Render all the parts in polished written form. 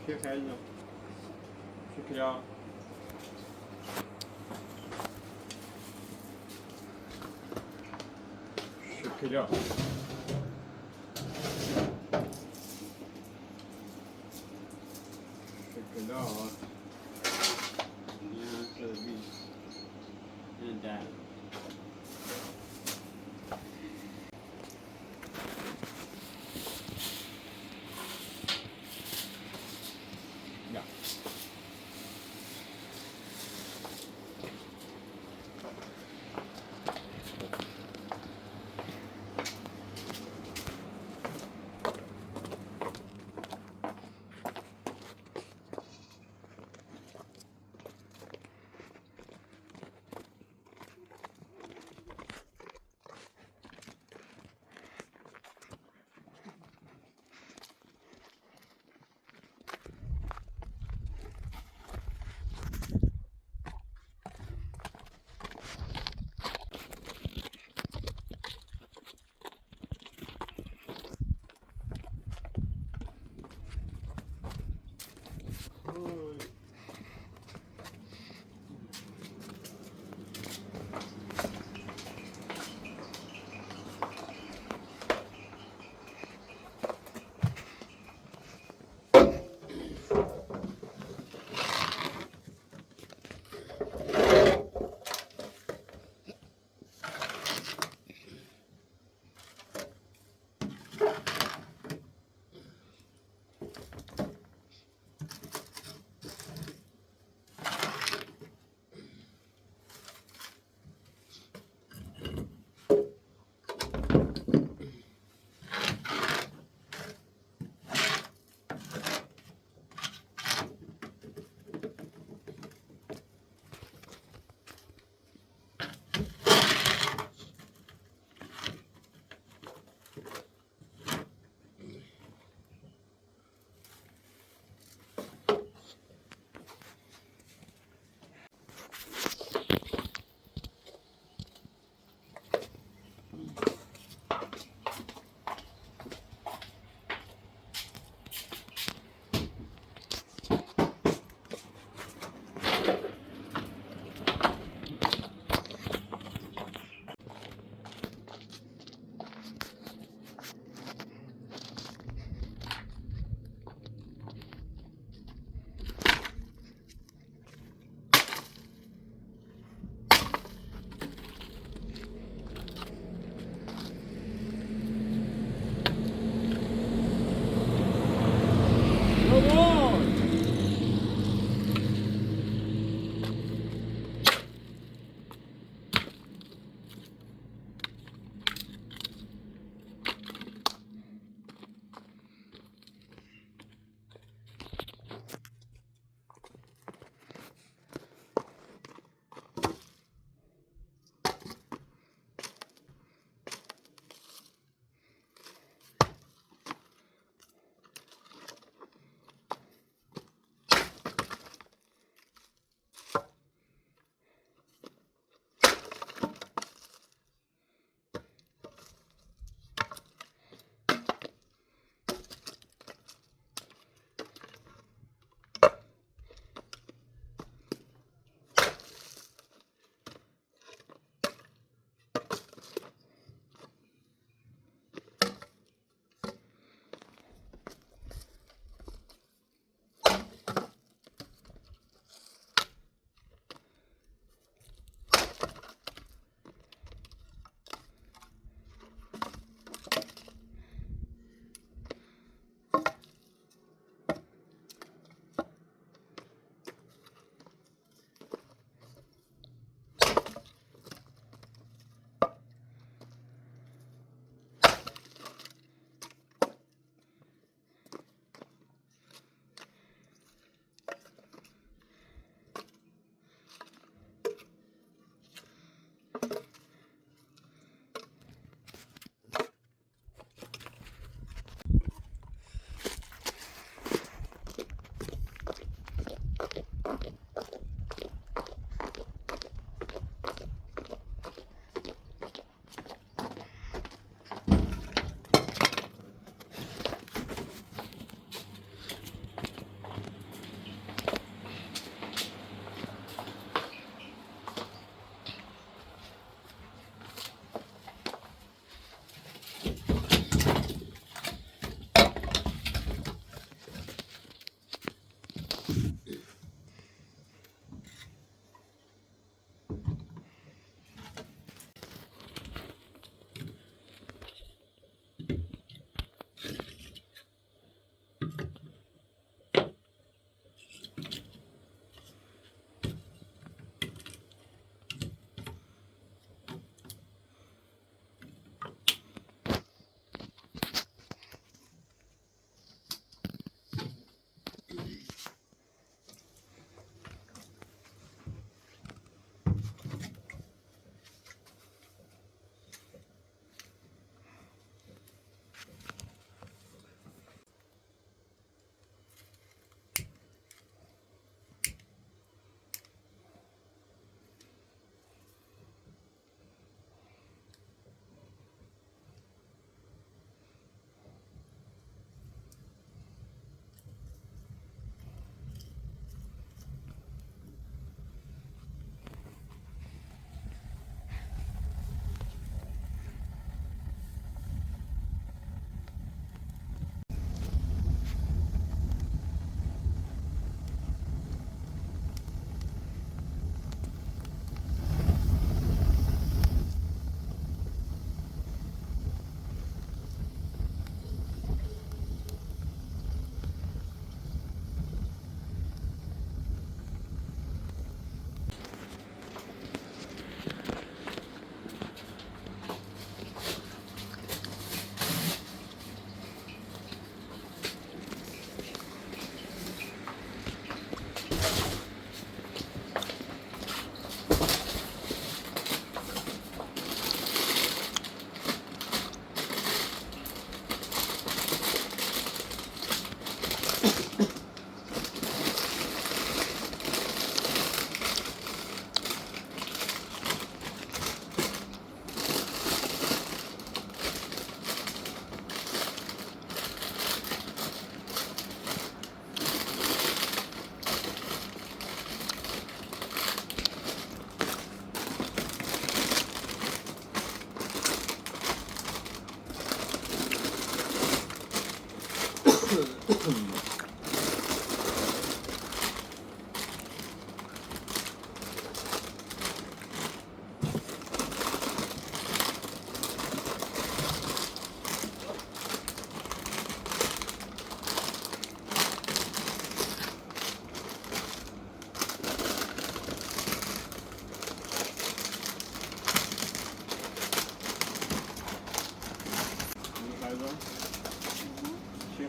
切开一种，شکریا شکریا شکلات یه قلبی یه در ja.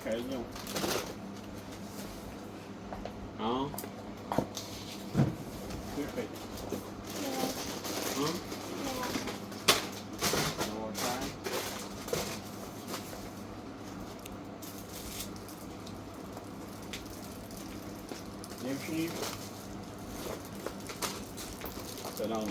കഴിഞ്ഞു. Ja. Du är fint. Mm. Okay. يمشي. سلام.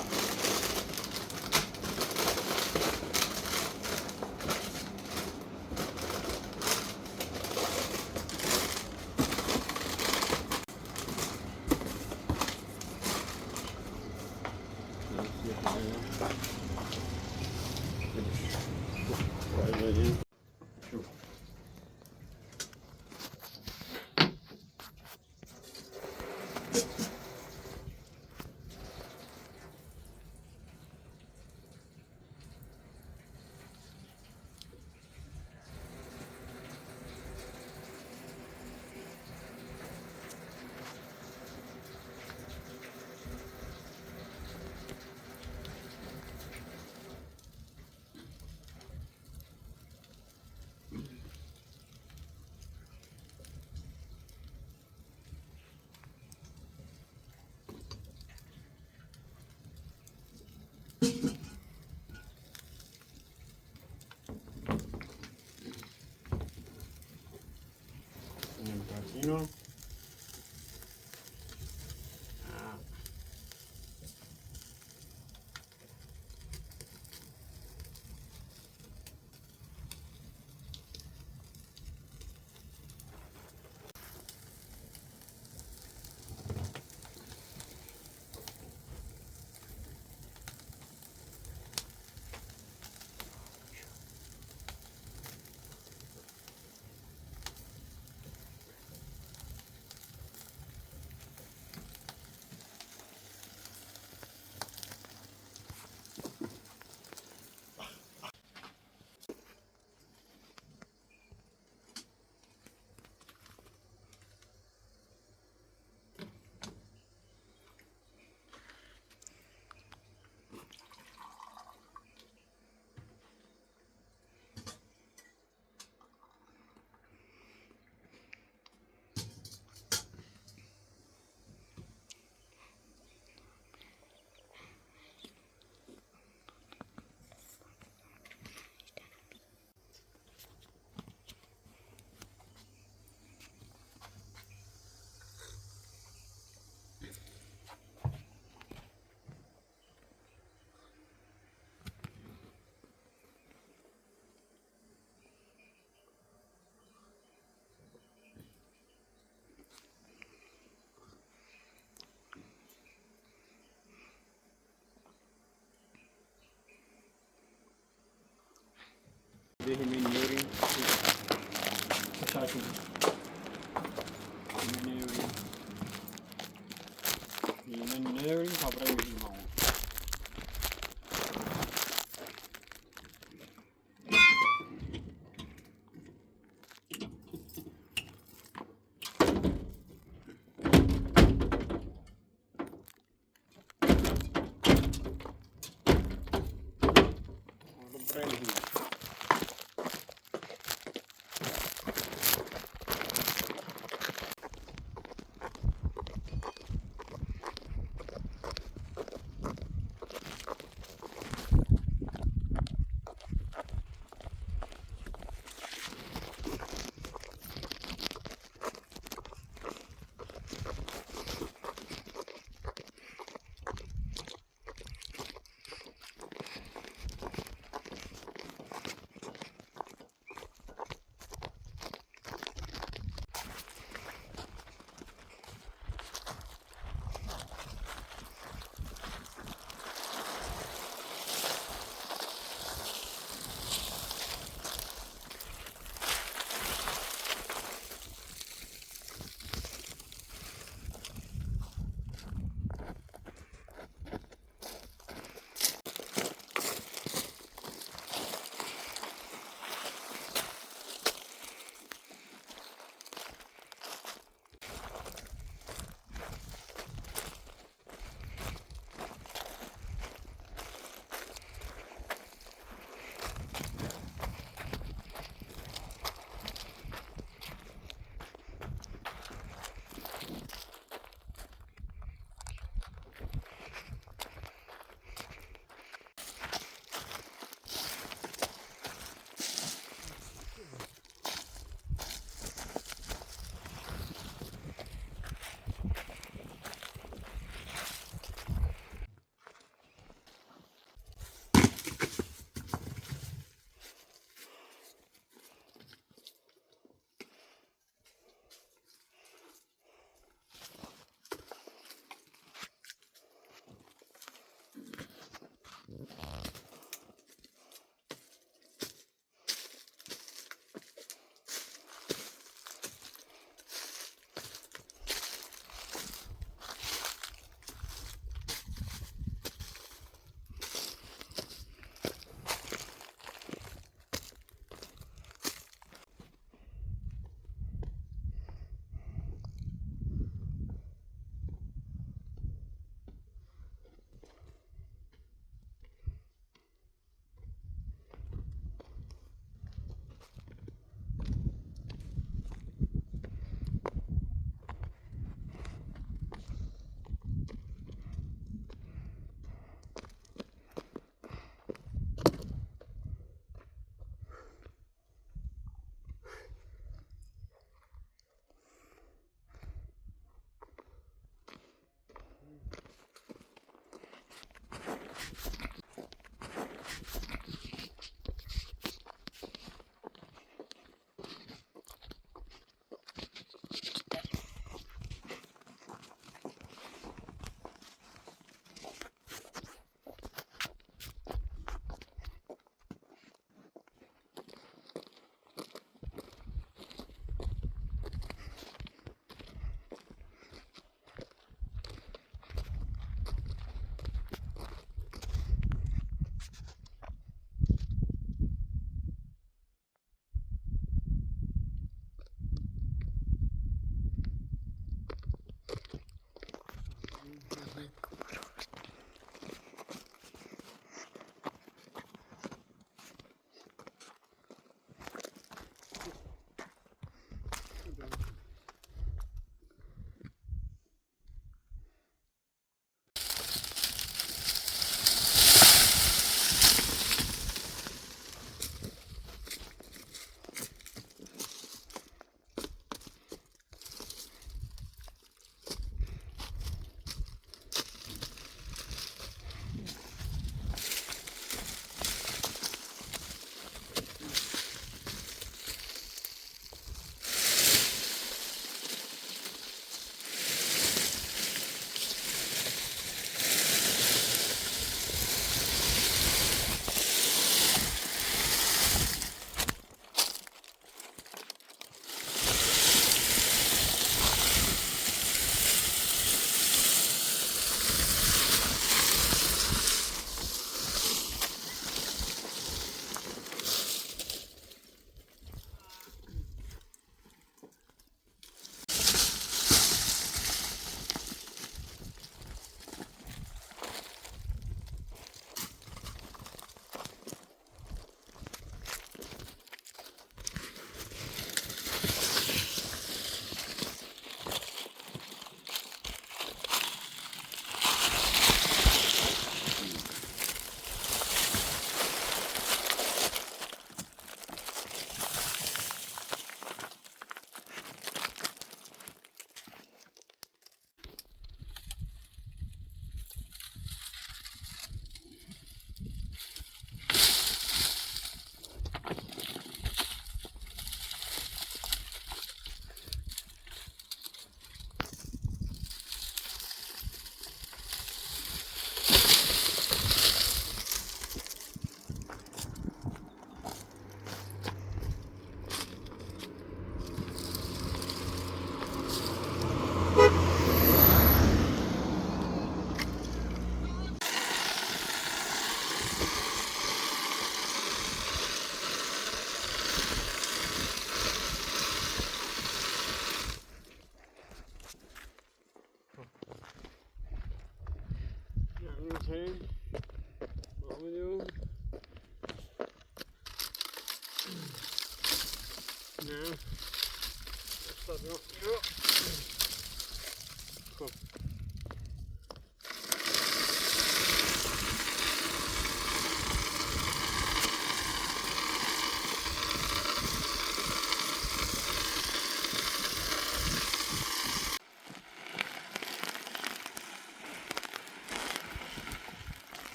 شوف un pochino. Det är min luring. Min luring har bredvid min mage.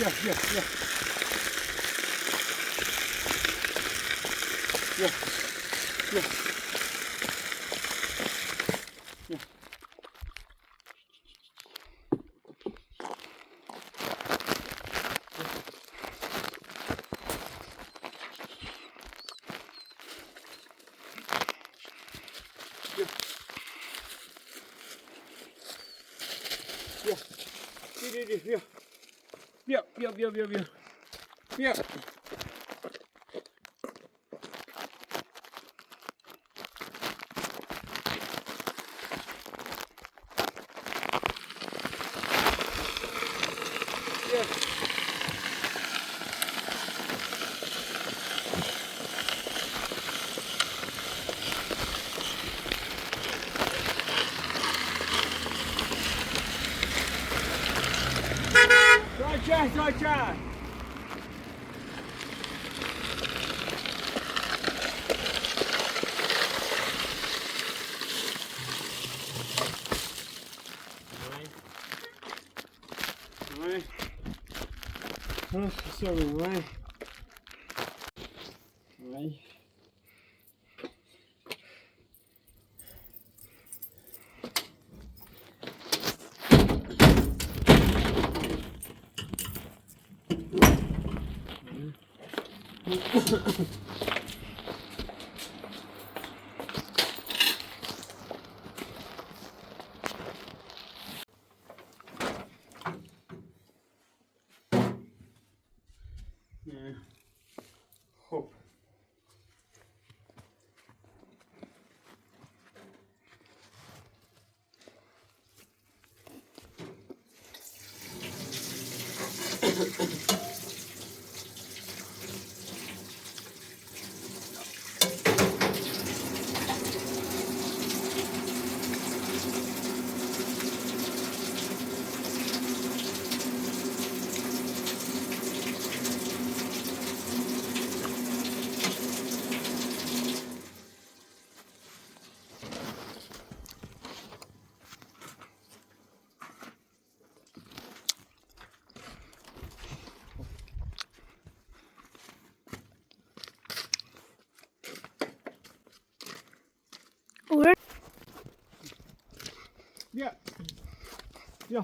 Yeah, yeah, yeah. Yeah, yeah. Yeah. Yeah. Yeah. Yeah. Yeah, yeah, yeah, yeah, yeah. Yeah. Yeah. Try. Ouais. Ah, sorry, ouais. Ouais. Yeah. Hop. Where? Yeah. Yeah.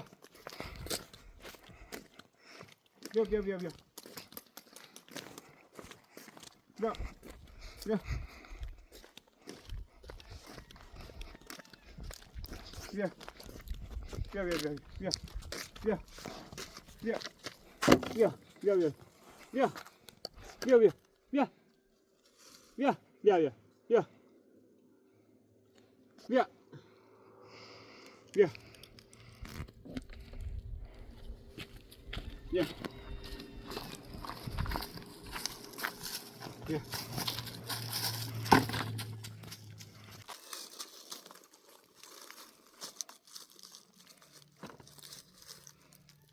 Yeah, yeah, yeah, yeah. Yeah. Yeah. Yeah. Yeah, yeah, yeah, yeah. Yeah. Yeah. Yeah. Yeah, yeah. Yeah. Yeah, yeah. Yeah. Yeah. Yeah, yeah. Yeah. Yeah. Yeah. Yeah.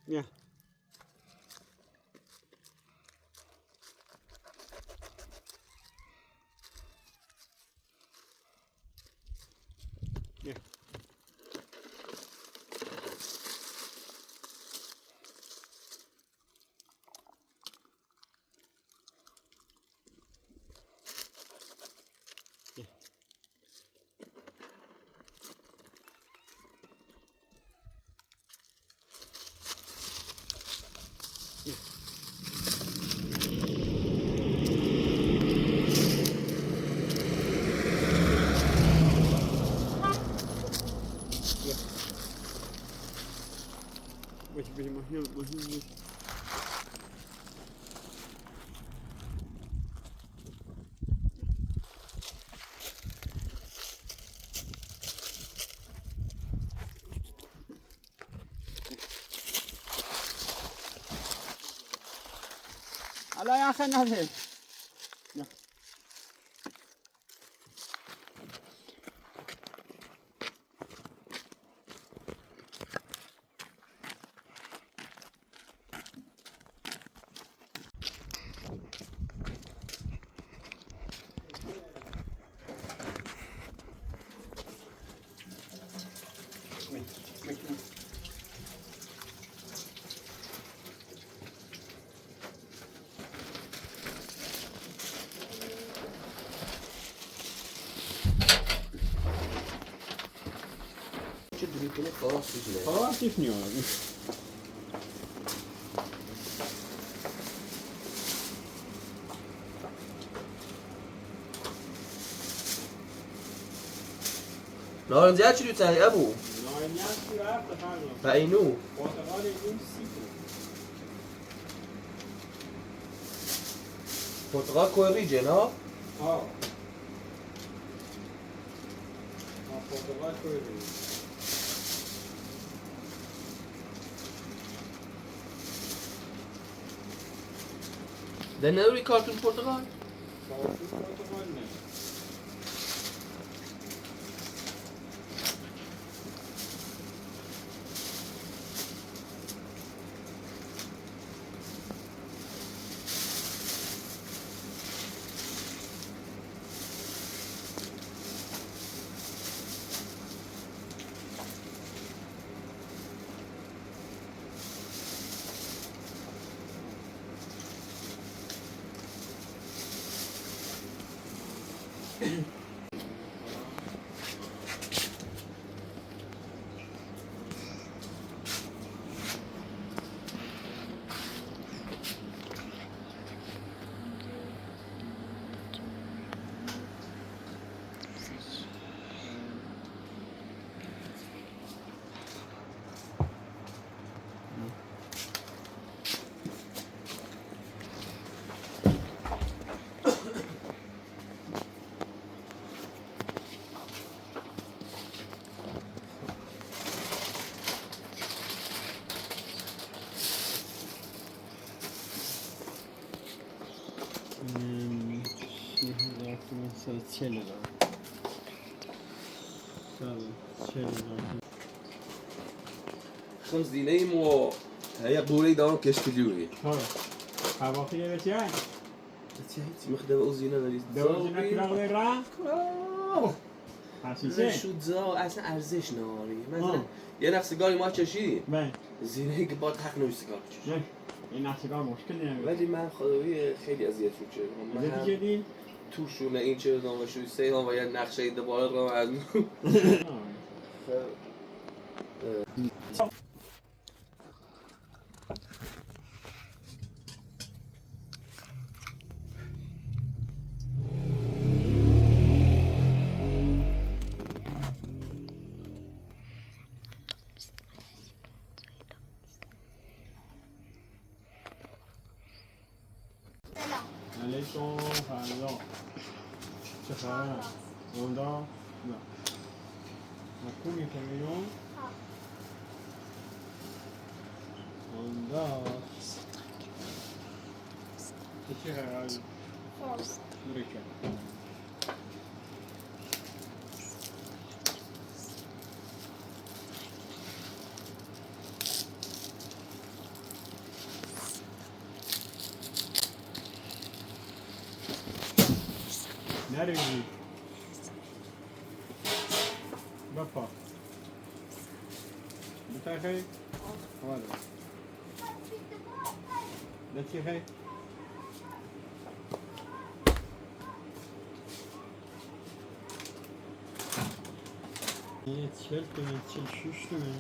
Yeah. Yeah. Yeah. ماشین حالا یا اخی نده چه دریتونه خاصی خاصیش نیاز نارنجی چی دوتایی ابو؟ نارنجی چی رفت فردا و اینو؟ پرتقال این سیبو پرتقال کوریجه نه؟ آه پرتقال کوری ده نداری کارتون پرتقال؟ پرتقال نه خمس دینه مو هي قولي دارم كشف اليوري هواخیه بچه تي مخدم اوزينا نريد دوزینه کلاغ دی را حسیسه شو تزا اصلا ارزش ناری مثلا یه نخ سیگاری ما چشیدیم بله زینه که باید حق نوی سیگار بچشی نه این نقصگاه مشکل نمیده ولی من خدایی خیلی اذیت رو چه من هم جدید توشونه این چه دام و شوی سیدان و یه نقشه دوباره رو از علیکم فردا چه خبر؟ اوندا؟ نه مکونی تمیون؟ اوندا چه خبر؟ بریکه نریزی بپا بتای خیلی؟ آمده دستی خیلی؟ یه 40 تومن 46 تومن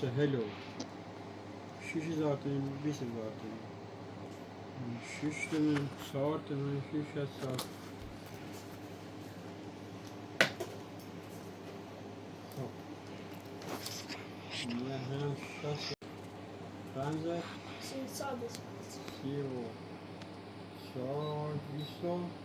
40 6000 تومن 20000 تومن 6 تومن 4 تومن 6000 خب نه هم شاش رمز 34 25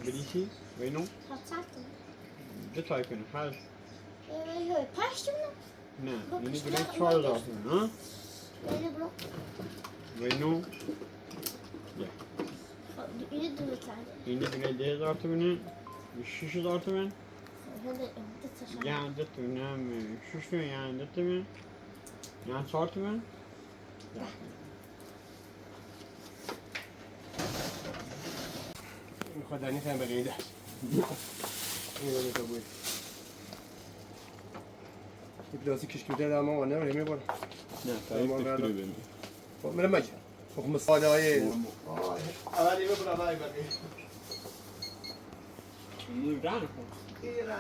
Berici? Weet je nog? Wat staat er? Dit zou je kunnen gaan. Past hem nog? Nee, nu niet direct zwaar laten. Huh? Nee, de blok. Weet je nog? Jullie doen het aan. Yine direkt deze laten we nu. Şuşu laten we. Dit is Ja, dit doen we. Şuşu ja, dit doen we. Ja, het laten we. Ja. Ik ga daar niet gaan bereden. این پلاستیکش که بوده اما نه ولی میبره نه تایید تقریبا خب من ماجه خب مصاده های اولی میبره بای بقیه ایران ایران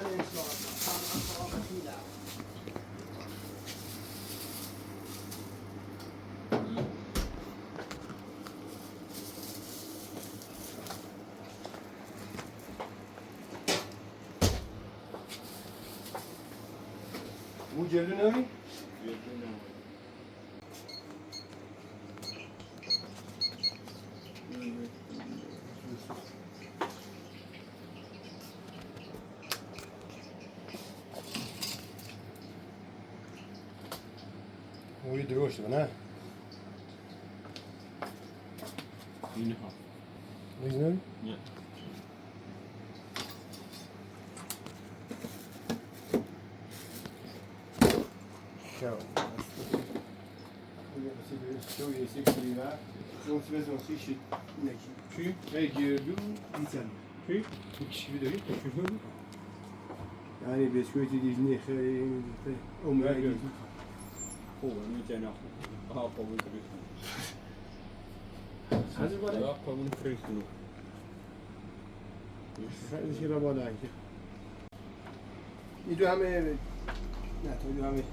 Bu geldi ne mi? Bu iyi duruyor işte ne? Yine ha. Ne mi? Ya. Zo. Zo je ziet hier daar. Zo'n twee zo'n sisje. Nee. Pu. Hey, je doet iets aan. Pu. Ik zie het niet. Yani bisküvi dizini omrayı. Oh, nu zijn nog. Ah, kom ik terug. Hazır var ya. Ja, kom ik terug genoeg. Sen şey baba da ki. İdu hame ne to idu hame.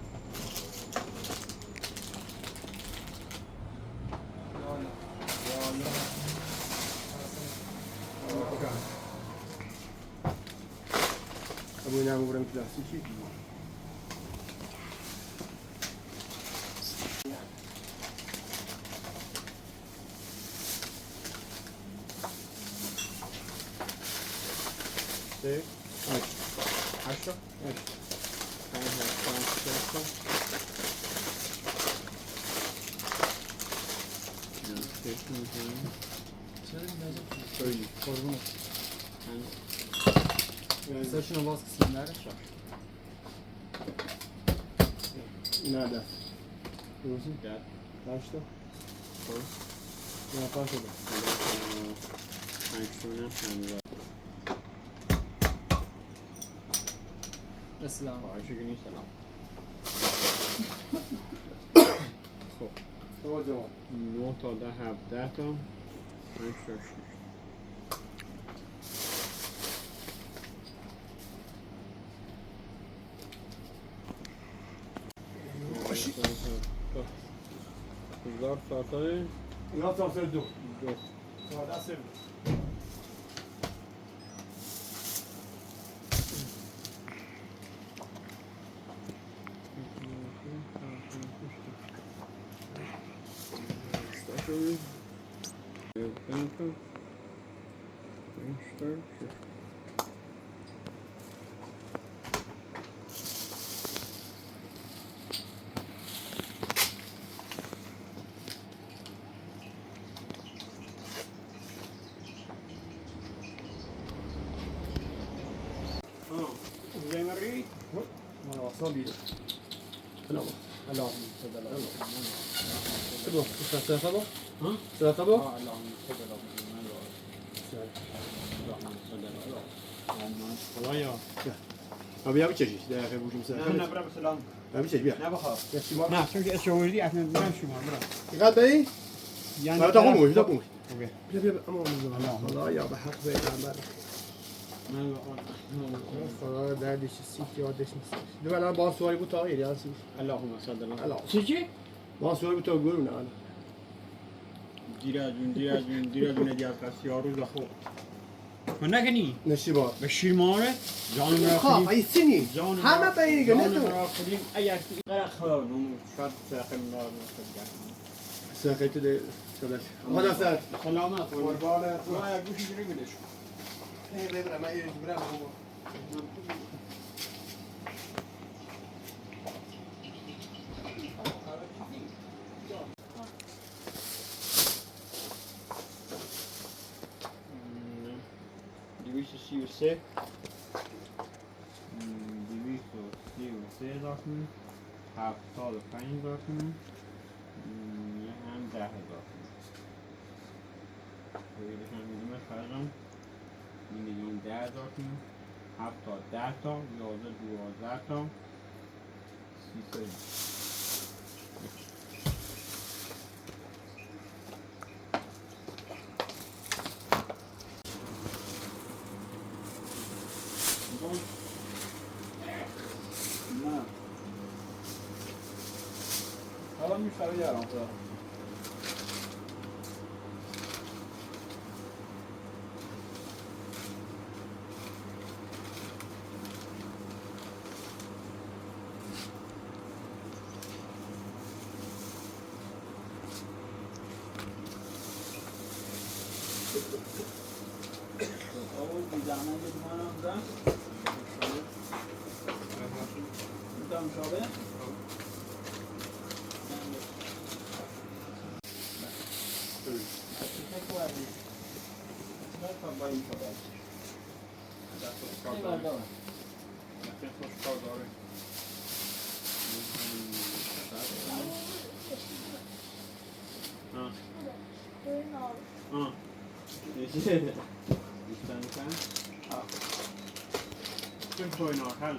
Ya بوی نمورم پلاستیکی سه هشت Saçına bas kısımları şart. nerede? Burası Gel. kaçta? Ne yaparsa da. Selam. Ayşegül'ün selam. خب تو جواب 9 تا 10 17 تا 5 تا 6 هزار ساعتای یا تا سر دو دو ساعت سر زي ما الريت ما وصل لي انا اللهم صل على سبو سبو ها سبو اللهم صل على محمد اللهم صل على محمد والله يا ابي ابي تشي ده اخي بوش مسافر انا برا سلام ابي تشي بيا نه بخواه يا شيما نه چون که اشوردی اصلا برام شما برا قاعد باي یعنی ما تقوم وش تقوم اوكي بيا بيا امان الله يا بحق بيت عمر خدا دردش سیک یادش نیست دو الان با سوالی بود تا یه هستی اللهم صل على الله. چی با سوالی بود تا گرونه الان دیره دیار کسی یارو زخو من نکنی نشیبا به شیر ماره جانم را خب کنیم ای سینی جانم همه بینیگه نه جانم تو را کنیم اگر که قرار خدا نمو شاید ساخن دار ساقیت ده کداش خدا سر سلامت قربان تو ما یک گوشی جوری بدش ای ببرم من یه برم بابا دویست و سی و سه دویست و سی و سه هزار تومن 75 هزار تومن یه هم 10 هزار تومن بگیرش هم میدونم خرجم 1,10,000 تومن 7 تا 10 تا 11 12 تا 33 نه حالا میشه یارم خدا اول دیدم منم دارم میتونم شابه Quem foi na casa?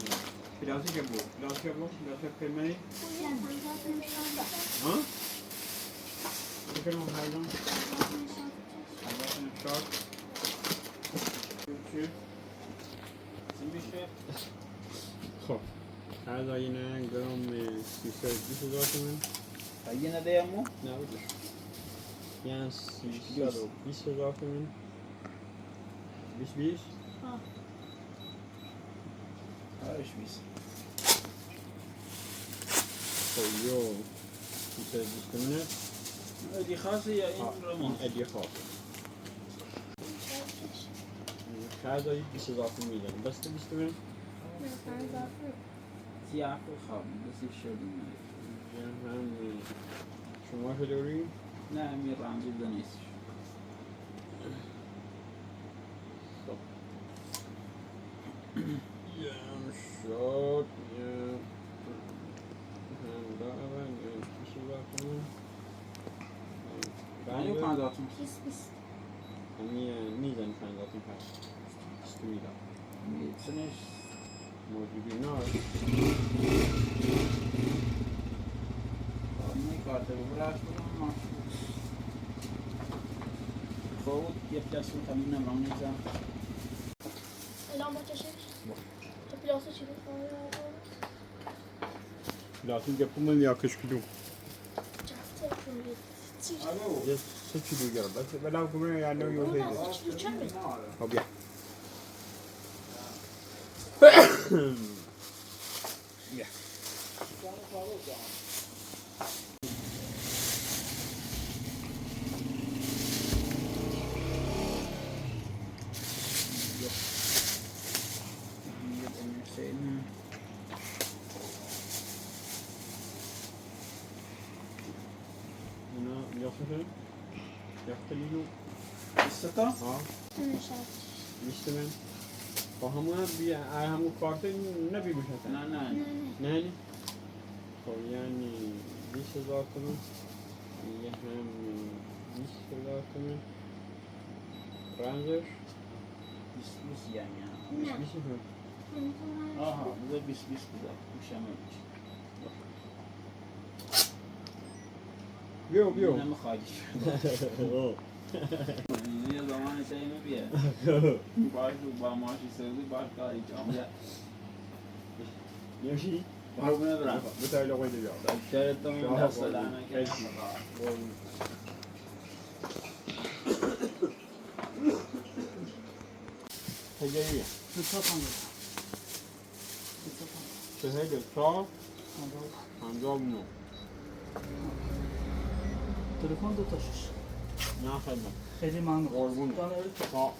Pilhãozinho que é bom. Pilhãozinho que é bom. Pilhãozinho que é meio. Hã? Você quer um raio? Agora no short. خب هذا هنا گرام 320 هزار تومن یه نده امو؟ نه بودش یعنی 320 هزار تومن 20 آه. آخرش 20. خیلیو بیشتر بیشترونه ادی خاصه یا این رمان؟ این ادیه خواهد شاید دارید 20,000 تومن میدن بسته بیشترونه نه 5000 سیاه خواب بسی شدیم هم شما چه داری؟ نه می رنجی دنیست شد هم دارن 20,000 تومن یعنی 50 تومن 20 همین میزن 50,000 تومن هست بیشتر میدن میتونش موجودی نه نه کارت رو براش بدم ما خود یه پلاستون تمین نمران نیزم الان با چشش پلاسو چی بود؟ لازم گپمون یا کشکلو جفته کنید چی؟ الو یه سه کیلو گرم بس بلا کنه یا نه یه اون دیگه از چی چند بود؟ خب بیا بیا اینا یافته یافته لیو بیسته ها میشته من با همون بیا همون کارت نبی گوشت نه نه نه نه خب یعنی 20,000 تومن یه هم 20,000 تومن رنزش بیست یعنی نه 20 تومن آها بذار 20 بذار میشم بیو بیو نمیخوادیش یه زمان شایی بیه باش با ماشی سوزی باش کاری جامعه یوشی قربونه برم بتایی لقوی دیگه دکترتون دست دارم که هجایی دوتا پانده چهل تا 59 تلفن دو تاشش نه خدمت خیلی ممنون قربون جان تا